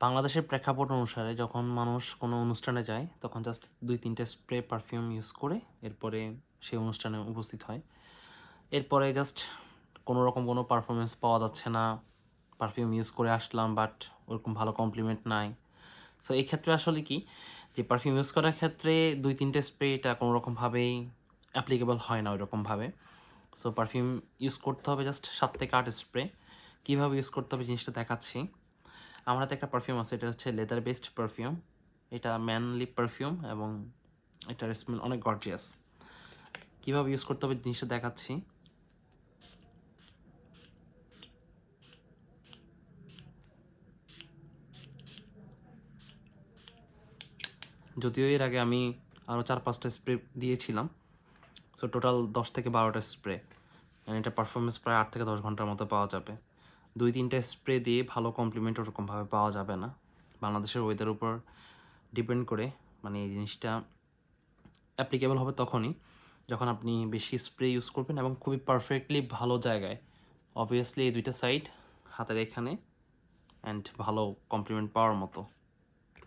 বাংলাদেশের প্রেক্ষাপট অনুসারে যখন মানুষ কোনো অনুষ্ঠানে যায় তখন জাস্ট ২-৩টে স্প্রে পারফিউম ইউজ করে এরপরে সেই অনুষ্ঠানে উপস্থিত হয়। এরপরে জাস্ট কোনোরকম কোনো পারফরম্যান্স পাওয়া যাচ্ছে না। পারফিউম ইউজ করে আসলাম বাট ওরকম ভালো কমপ্লিমেন্ট নাই। সো এই ক্ষেত্রে আসলে কি যে পারফিউম ইউজ করার ক্ষেত্রে ২-৩টে স্প্রে এটা কোনোরকমভাবেই অ্যাপ্লিকেবল হয় না ওইরকমভাবে। সো পারফিউম ইউজ করতে হবে জাস্ট ৭ থেকে ৮ স্প্রে। কীভাবে ইউজ করতে হবে জিনিসটা দেখাচ্ছি। আমার হাতে একটা পারফিউম আছে, এটা হচ্ছে লেদার বেসড পারফিউম। এটা ম্যানলি পারফিউম এবং এটার স্মেল অনেক গর্জিয়াস। কীভাবে ইউজ করতে হবে জিনিসটা দেখাচ্ছি। যদিও এর আগে আমি আরও ৪-৫টা স্প্রে দিয়েছিলাম। সো টোটাল ১০ থেকে ১২টা স্প্রে। এটা পারফরমেন্স প্রায় ৮ থেকে ১০ ঘন্টার মতো পাওয়া যাবে। ২-৩টে স্প্রে দিয়ে ভালো কমপ্লিমেন্ট ওরকমভাবে পাওয়া যাবে না। বাংলাদেশের ওয়েদার উপর ডিপেন্ড করে মানে এই জিনিসটা অ্যাপ্লিকেবল হবে তখনই যখন আপনি বেশি স্প্রে ইউজ করবেন এবং খুবই পারফেক্টলি ভালো জায়গায়। অবভিয়াসলি এই ২টা সাইড হাতের এখানে অ্যান্ড ভালো কমপ্লিমেন্ট পাওয়ার মতো।